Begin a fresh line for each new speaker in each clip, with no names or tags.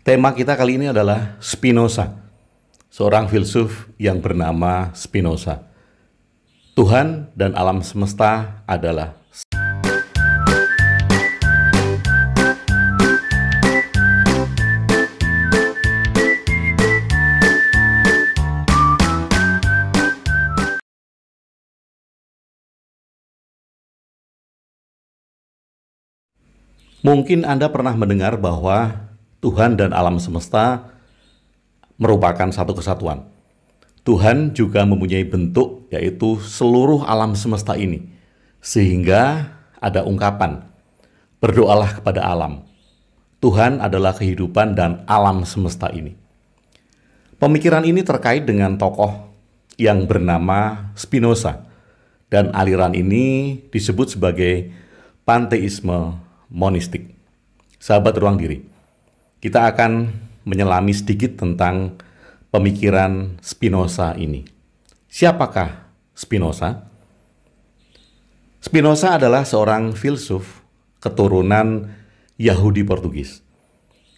Tema kita kali ini adalah Spinoza, seorang filsuf yang bernama Spinoza. Tuhan dan alam semesta adalah Mungkin Anda pernah mendengar bahwa Tuhan dan alam semesta merupakan satu kesatuan. Tuhan juga mempunyai bentuk, yaitu seluruh alam semesta ini. Sehingga ada ungkapan, berdoalah kepada alam. Tuhan adalah kehidupan dan alam semesta ini. Pemikiran ini terkait dengan tokoh yang bernama Spinoza. Dan aliran ini disebut sebagai panteisme monistik. Sahabat Ruang Diri, kita akan menyelami sedikit tentang pemikiran Spinoza ini. Siapakah Spinoza? Spinoza adalah seorang filsuf keturunan Yahudi Portugis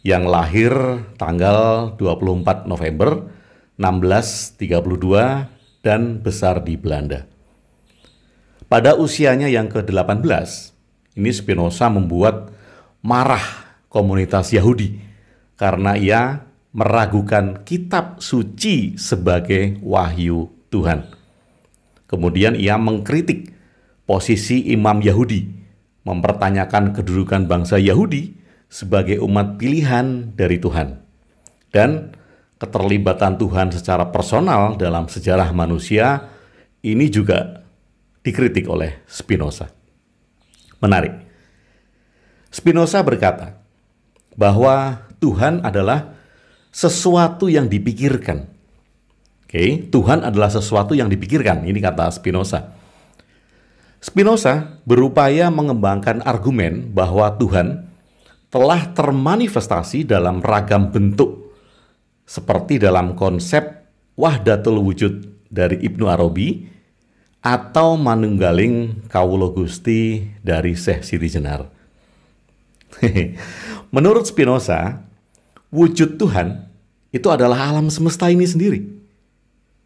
yang lahir tanggal 24 November 1632 dan besar di Belanda. Pada usianya yang ke-18, ini Spinoza membuat marah komunitas Yahudi karena ia meragukan kitab suci sebagai wahyu Tuhan. Kemudian ia mengkritik posisi imam Yahudi, mempertanyakan kedudukan bangsa Yahudi sebagai umat pilihan dari Tuhan. Dan keterlibatan Tuhan secara personal dalam sejarah manusia ini juga dikritik oleh Spinoza. Menarik. Spinoza berkata bahwa Tuhan adalah sesuatu yang dipikirkan. Tuhan adalah sesuatu yang dipikirkan, ini kata Spinoza. Spinoza berupaya mengembangkan argumen bahwa Tuhan telah termanifestasi dalam ragam bentuk, seperti dalam konsep Wahdatul Wujud dari Ibnu Arabi atau Manunggaling Kawula Gusti dari Syekh Siti Jenar. Menurut Spinoza, wujud Tuhan itu adalah alam semesta ini sendiri.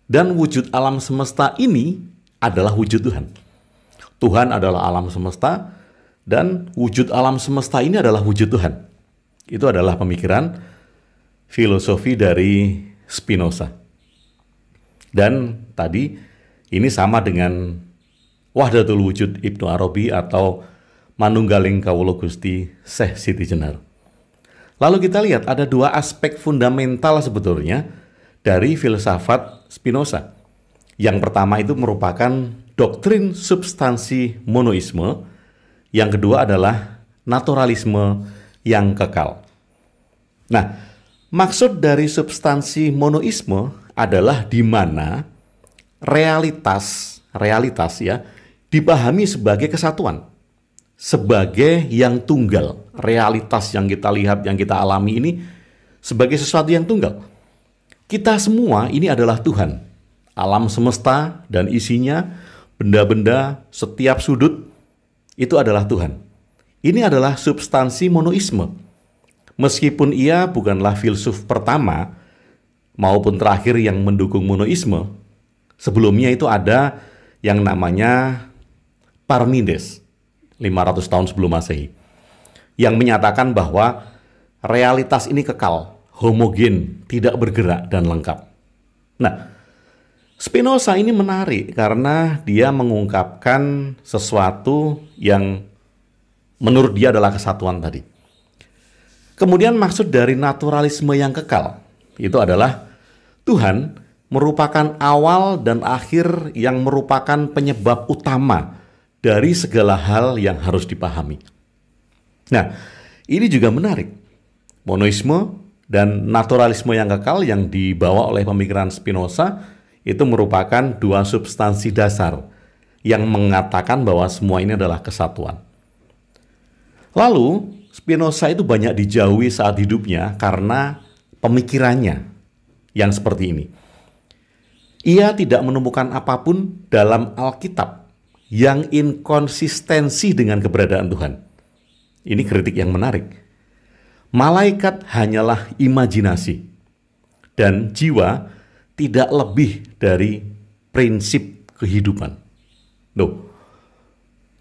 Dan wujud alam semesta ini adalah wujud Tuhan. Tuhan adalah alam semesta dan wujud alam semesta ini adalah wujud Tuhan. Itu adalah pemikiran filosofi dari Spinoza. Dan tadi ini sama dengan Wahdatul Wujud Ibnu Arabi atau Manunggaling Kawula Gusti Syekh Siti Jenar. Lalu kita lihat ada dua aspek fundamental sebetulnya dari filsafat Spinoza. Yang pertama itu merupakan doktrin substansi monoisme. Yang kedua adalah naturalisme yang kekal. Nah, maksud dari substansi monoisme adalah di mana realitas ya dipahami sebagai kesatuan, sebagai yang tunggal. Realitas yang kita lihat, yang kita alami ini sebagai sesuatu yang tunggal. Kita semua ini adalah Tuhan. Alam semesta dan isinya, benda-benda, setiap sudut, itu adalah Tuhan. Ini adalah substansi monoisme. Meskipun ia bukanlah filsuf pertama maupun terakhir yang mendukung monoisme, sebelumnya itu ada yang namanya Parmenides, 500 tahun sebelum Masehi, yang menyatakan bahwa realitas ini kekal, homogen, tidak bergerak, dan lengkap. Nah, Spinoza ini menarik karena dia mengungkapkan sesuatu yang menurut dia adalah kesatuan tadi. Kemudian maksud dari naturalisme yang kekal, itu adalah Tuhan merupakan awal dan akhir yang merupakan penyebab utama dari segala hal yang harus dipahami. Nah, ini juga menarik. Monoisme dan naturalisme yang kekal yang dibawa oleh pemikiran Spinoza itu merupakan dua substansi dasar yang mengatakan bahwa semua ini adalah kesatuan. Lalu, Spinoza itu banyak dijauhi saat hidupnya karena pemikirannya yang seperti ini. Ia tidak menemukan apapun dalam Alkitab yang inkonsistensi dengan keberadaan Tuhan. Ini kritik yang menarik. Malaikat hanyalah imajinasi, dan jiwa tidak lebih dari prinsip kehidupan. Loh,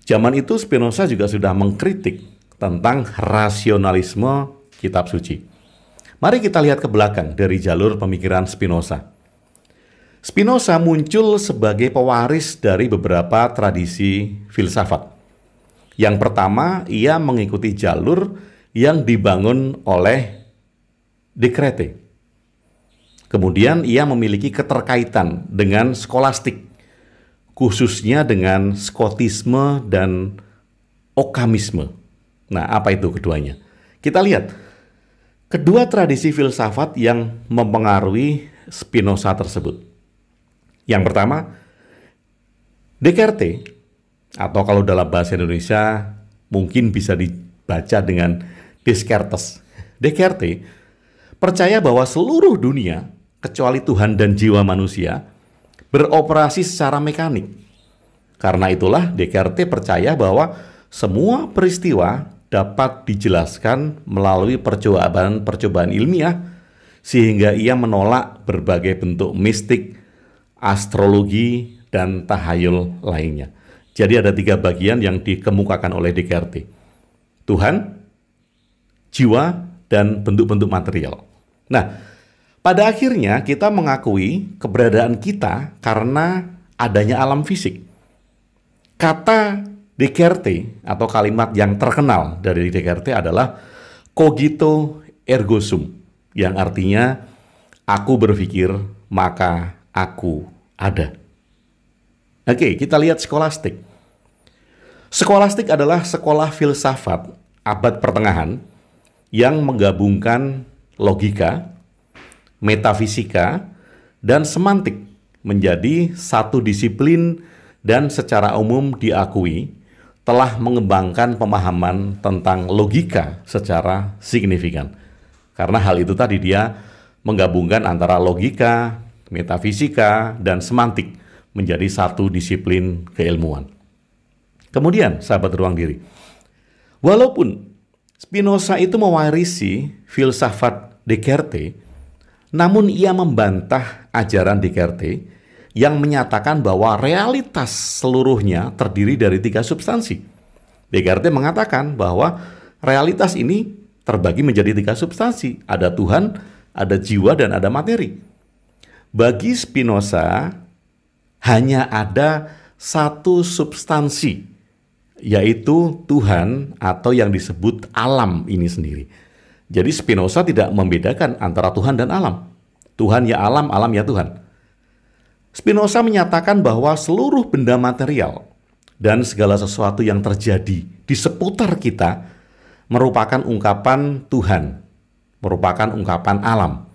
zaman itu Spinoza juga sudah mengkritik tentang rasionalisme kitab suci. Mari kita lihat ke belakang dari jalur pemikiran Spinoza. Spinoza muncul sebagai pewaris dari beberapa tradisi filsafat. Yang pertama, ia mengikuti jalur yang dibangun oleh Descartes. Kemudian ia memiliki keterkaitan dengan skolastik, khususnya dengan skotisme dan okamisme. Nah, apa itu keduanya? Kita lihat, kedua tradisi filsafat yang mempengaruhi Spinoza tersebut. Yang pertama, Descartes, atau kalau dalam bahasa Indonesia mungkin bisa dibaca dengan Descartes. Descartes percaya bahwa seluruh dunia, kecuali Tuhan dan jiwa manusia, beroperasi secara mekanik. Karena itulah Descartes percaya bahwa semua peristiwa dapat dijelaskan melalui percobaan ilmiah, sehingga ia menolak berbagai bentuk mistik, astrologi, dan tahayul lainnya. Jadi ada 3 bagian yang dikemukakan oleh Descartes: Tuhan, jiwa, dan bentuk-bentuk material. Nah, pada akhirnya kita mengakui keberadaan kita karena adanya alam fisik. Kata Descartes atau kalimat yang terkenal dari Descartes adalah cogito ergo sum, yang artinya aku berpikir maka aku ada. Oke, kita lihat skolastik. Skolastik adalah sekolah filsafat abad pertengahan yang menggabungkan logika, metafisika, dan semantik menjadi satu disiplin, dan secara umum diakui telah mengembangkan pemahaman tentang logika secara signifikan. Karena hal itu tadi, dia menggabungkan antara logika, metafisika, dan semantik menjadi satu disiplin keilmuan. Kemudian, sahabat ruang diri, walaupun Spinoza itu mewarisi filsafat Descartes, namun ia membantah ajaran Descartes yang menyatakan bahwa realitas seluruhnya terdiri dari 3 substansi. Descartes mengatakan bahwa realitas ini terbagi menjadi 3 substansi. Ada Tuhan, ada jiwa, dan ada materi. Bagi Spinoza, hanya ada satu substansi, yaitu Tuhan atau yang disebut alam ini sendiri. Jadi Spinoza tidak membedakan antara Tuhan dan alam. Tuhan ya alam, alam ya Tuhan. Spinoza menyatakan bahwa seluruh benda material dan segala sesuatu yang terjadi di seputar kita merupakan ungkapan Tuhan, merupakan ungkapan alam.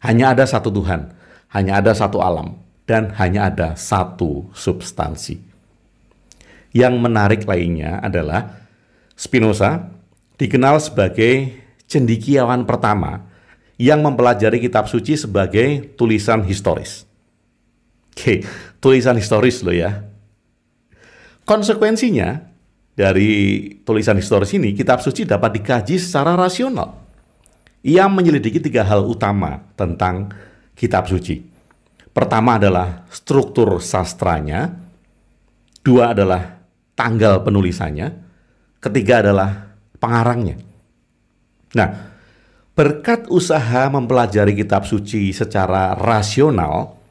Hanya ada satu Tuhan, hanya ada satu alam, dan hanya ada satu substansi. Yang menarik lainnya adalah Spinoza dikenal sebagai cendekiawan pertama yang mempelajari kitab suci sebagai tulisan historis. Oke, tulisan historis loh ya. Konsekuensinya dari tulisan historis ini, kitab suci dapat dikaji secara rasional. Ia menyelidiki 3 hal utama tentang kitab suci. Pertama adalah struktur sastranya, 2 adalah tanggal penulisannya, ketiga adalah pengarangnya. Nah, berkat usaha mempelajari kitab suci secara rasional,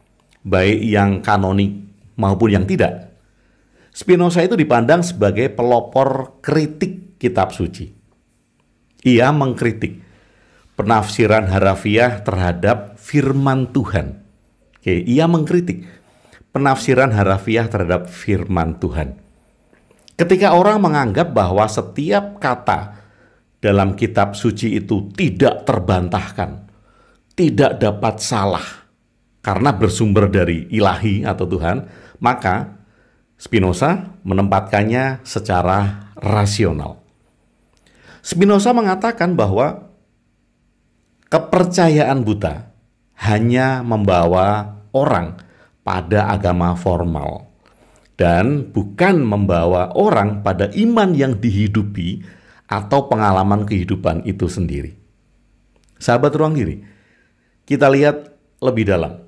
baik yang kanonik maupun yang tidak, Spinoza itu dipandang sebagai pelopor kritik kitab suci. Ia mengkritik penafsiran harafiah terhadap firman Tuhan. Oke, ia mengkritik penafsiran harafiah terhadap firman Tuhan. Ketika orang menganggap bahwa setiap kata dalam kitab suci itu tidak terbantahkan, tidak dapat salah karena bersumber dari ilahi atau Tuhan, maka Spinoza menempatkannya secara rasional. Spinoza mengatakan bahwa kepercayaan buta hanya membawa orang pada agama formal dan bukan membawa orang pada iman yang dihidupi atau pengalaman kehidupan itu sendiri. Sahabat ruang diri, kita lihat lebih dalam.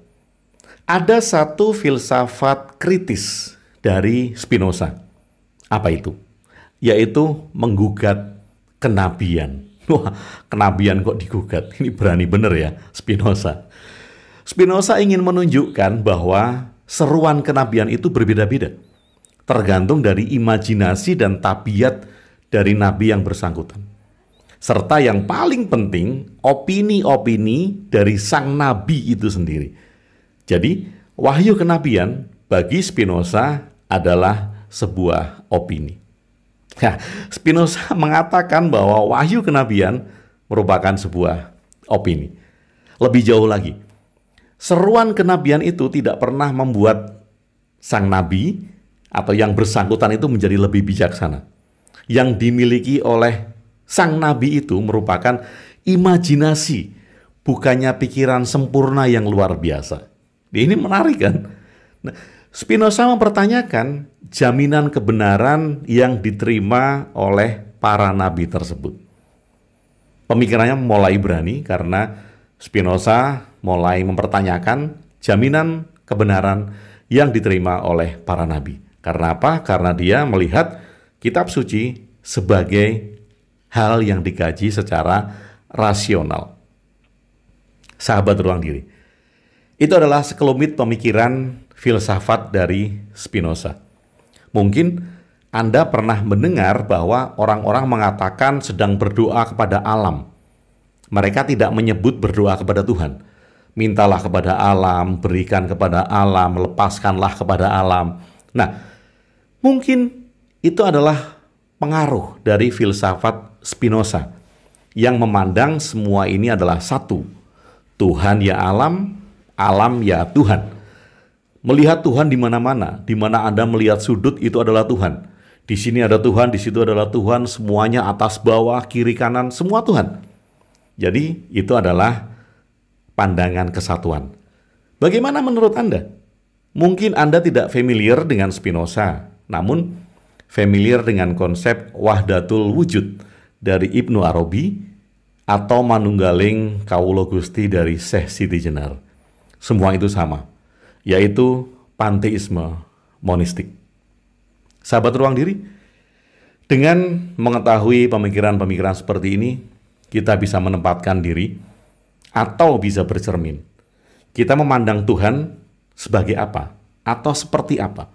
Ada satu filsafat kritis dari Spinoza. Apa itu? Yaitu menggugat kenabian. Wah, kenabian kok digugat? Ini berani bener ya Spinoza. Spinoza ingin menunjukkan bahwa seruan kenabian itu berbeda-beda, tergantung dari imajinasi dan tabiat dari nabi yang bersangkutan. Serta yang paling penting, opini-opini dari sang nabi itu sendiri. Jadi, wahyu kenabian bagi Spinoza adalah sebuah opini. Nah, Spinoza mengatakan bahwa wahyu kenabian merupakan sebuah opini. Lebih jauh lagi, seruan kenabian itu tidak pernah membuat sang nabi atau yang bersangkutan itu menjadi lebih bijaksana. Yang dimiliki oleh sang nabi itu merupakan imajinasi, bukannya pikiran sempurna yang luar biasa. Ini menarik kan? Nah, Spinoza mempertanyakan jaminan kebenaran yang diterima oleh para nabi tersebut. Pemikirannya mulai berani karena Spinoza mulai mempertanyakan jaminan kebenaran yang diterima oleh para nabi. Karena apa? Karena dia melihat kitab suci sebagai hal yang dikaji secara rasional. Sahabat ruang diri, itu adalah sekelumit pemikiran filsafat dari Spinoza. Mungkin Anda pernah mendengar bahwa orang-orang mengatakan sedang berdoa kepada alam. Mereka tidak menyebut berdoa kepada Tuhan. Mintalah kepada alam, berikan kepada alam, lepaskanlah kepada alam. Nah, mungkin itu adalah pengaruh dari filsafat Spinoza yang memandang semua ini adalah satu. Tuhan ya alam, alam ya Tuhan. Melihat Tuhan di mana-mana, di mana Anda melihat sudut itu adalah Tuhan. Di sini ada Tuhan, di situ adalah Tuhan, semuanya atas bawah, kiri kanan, semua Tuhan. Jadi itu adalah pandangan kesatuan. Bagaimana menurut Anda? Mungkin Anda tidak familiar dengan Spinoza, namun familiar dengan konsep wahdatul wujud dari Ibnu Arabi atau manunggaling kawula Gusti dari Syekh Siti Jenar. Semua itu sama, yaitu panteisme monistik. Sahabat ruang diri, dengan mengetahui pemikiran-pemikiran seperti ini, kita bisa menempatkan diri atau bisa bercermin. Kita memandang Tuhan sebagai apa atau seperti apa?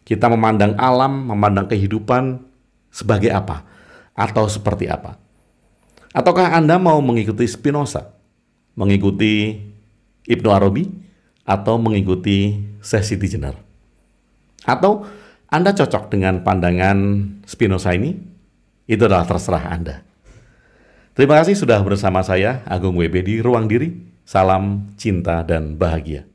Kita memandang alam, memandang kehidupan sebagai apa atau seperti apa? Ataukah Anda mau mengikuti Spinoza, mengikuti Ibnu Arabi, atau mengikuti Syekh Siti Jenar? Atau Anda cocok dengan pandangan Spinoza ini? Itu adalah terserah Anda. Terima kasih sudah bersama saya, Agung WB di Ruang Diri. Salam cinta dan bahagia.